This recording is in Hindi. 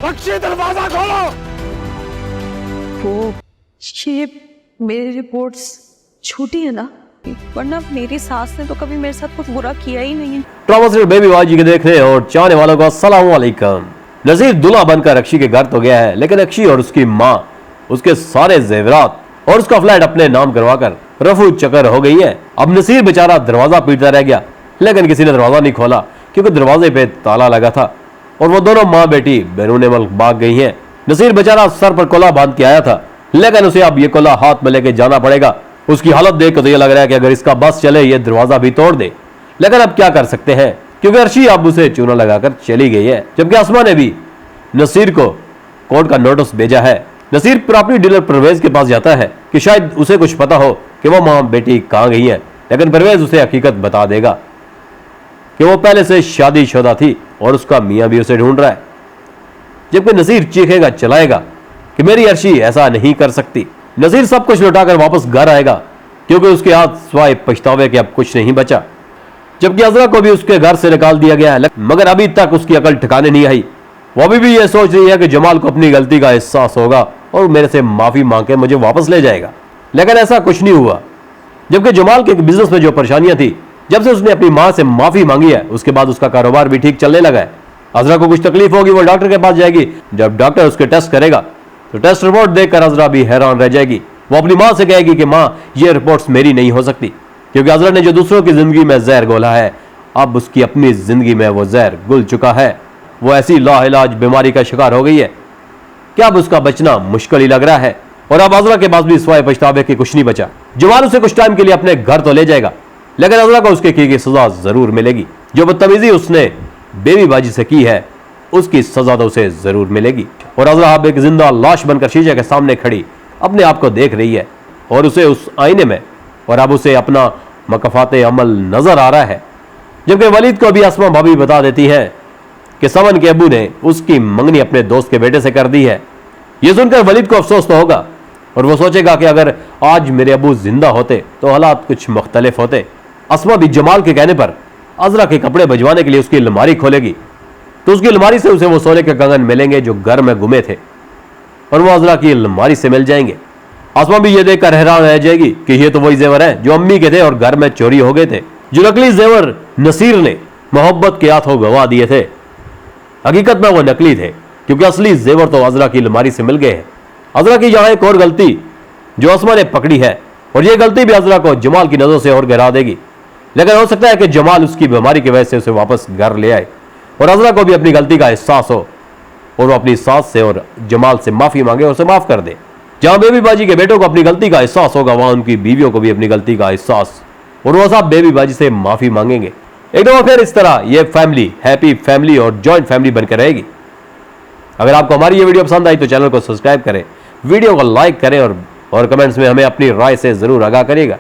बख्शी दरवाजा खोलो। वो ये मेरी रिपोर्ट्स झूठी है ना, वरना मेरी सास ने तो कभी मेरे साथ कुछ बुरा किया ही नहीं है। ट्रॉमा सीरियल बेबी बाजी के देखने और चाहने वालों को अस्सलाम वालेकुम। नजीर दूल्हा बनकर अक्षी के घर तो गया है, लेकिन अक्षी और उसकी माँ उसके सारे जेवरात और उसका फ्लैट अपने नाम करवाकर रफू चक्कर हो गई है। अब नसीर बेचारा दरवाजा पीटता रह गया, लेकिन किसी ने दरवाजा नहीं खोला क्योंकि दरवाजे पे ताला लगा था और वो दोनों माँ बेटी बैरून मुल्क भाग गई हैं। नसीर बेचारा सर पर कोला बांध के आया था, लेकिन उसे अब ये कोला हाथ में लेके जाना पड़ेगा। उसकी हालत देख कर तो ये लग रहा है कि अगर इसका बस चले ये दरवाजा भी तोड़ दे, लेकिन अब क्या कर सकते हैं क्योंकि अर्शी अब उसे चूना लगाकर चली गई है। जबकि अस्मा ने भी नसीर को कोर्ट का नोटिस भेजा है। नसीर प्रॉपर्टी डीलर परवेज के पास जाता है कि शायद उसे कुछ पता हो कि वो माँ बेटी कहाँ गई है, लेकिन परवेज उसे हकीकत बता देगा कि वो पहले से शादीशुदा थी और उसका मियाँ भी उसे ढूंढ रहा है। जबकि नसीर चीखेगा चलाएगा कि मेरी अर्शी ऐसा नहीं कर सकती। नसीर सब कुछ लौटाकर वापस घर आएगा क्योंकि उसके हाथ स्वाय पछतावे के अब कुछ नहीं बचा। जबकि अजरा को भी उसके घर से निकाल दिया गया है, मगर अभी तक उसकी अकल ठिकाने नहीं आई। वो अभी भी ये सोच रही है कि जमाल को अपनी गलती का एहसास होगा और मेरे से माफी मांग के मुझे वापस ले जाएगा, लेकिन ऐसा कुछ नहीं हुआ। जबकि जमाल के बिजनेस में जो परेशानियां थी, जब से उसने अपनी मां से माफी मांगी है उसके बाद उसका कारोबार भी ठीक चलने लगा है। अजरा को कुछ तकलीफ होगी, वो डॉक्टर के पास जाएगी। जब डॉक्टर उसके टेस्ट करेगा तो टेस्ट रिपोर्ट देखकर अजरा भी हैरान रह जाएगी। वो अपनी मां से कहेगी कि मां ये रिपोर्ट्स मेरी नहीं हो सकती, क्योंकि अजरा ने जो दूसरों की जिंदगी में जहर घोला है अब उसकी अपनी जिंदगी में वो जहर घुल चुका है। वो ऐसी लाइलाज बीमारी का शिकार हो गई है कि अब उसका बचना मुश्किल ही लग रहा है और अब अजरा के पास भी सिवाय पछतावे के कुछ नहीं बचा। जवान उसे कुछ टाइम के लिए अपने घर तो ले जाएगा, लेकिन अजरा को उसके की सजा जरूर मिलेगी। जो बदतमीजी उसने बेबी बाजी से की है उसकी सजा तो उसे जरूर मिलेगी। और अजरा अब एक जिंदा लाश बनकर शीशे के सामने खड़ी अपने आप को देख रही है और उसे उस आईने में और अब उसे अपना मकफाते अमल नजर आ रहा है। जबकि वलीद को भी अस्मा भाभी बता देती है कि समन के अबू ने उसकी मंगनी अपने दोस्त के बेटे से कर दी है। यह सुनकर वलीद को अफसोस तो होगा और वो सोचेगा कि अगर आज मेरे अबू जिंदा होते तो हालात कुछ मुख्तलिफ होते। अस्मा भी जमाल के कहने पर अजरा के कपड़े भिजवाने के लिए उसकी अलमारी खोलेगी तो उसकी अलमारी से उसे वो सोने के कंगन मिलेंगे जो घर में गुमे थे और वो अजरा की अलमारी से मिल जाएंगे। अस्मा भी ये देखकर हैरान रह जाएगी कि ये तो वही जेवर है जो अम्मी के थे और घर में चोरी हो गए थे। जो नकली जेवर नसीर ने मोहब्बत के हाथों गवा दिए थे, हकीकत में वो नकली थे क्योंकि असली जेवर तो अजरा की अलमारी से मिल गए हैं। अजरा की यहाँ एक और गलती जो अस्मा ने पकड़ी है और ये गलती भी अजरा को जमाल की नजर से और गिरा देगी, लेकिन हो सकता है कि जमाल उसकी बीमारी की वजह से उसे वापस घर ले आए और अजरा को भी अपनी गलती का एहसास हो और वो अपनी सास से और जमाल से माफी मांगे और उसे माफ कर दे। जहां बेबी बाजी के बेटों को अपनी गलती का एहसास होगा वहां उनकी बीवियों को भी अपनी गलती का एहसास और वो सब बेबी बाजी से माफी मांगेंगे। एक दफा फिर इस तरह ये फैमिली हैप्पी फैमिली और जॉइंट फैमिली बनकर रहेगी। अगर आपको हमारी ये वीडियो पसंद आई तो चैनल को सब्सक्राइब करें, वीडियो को लाइक करें और कमेंट्स में हमें अपनी राय से जरूर आगाह करिएगा।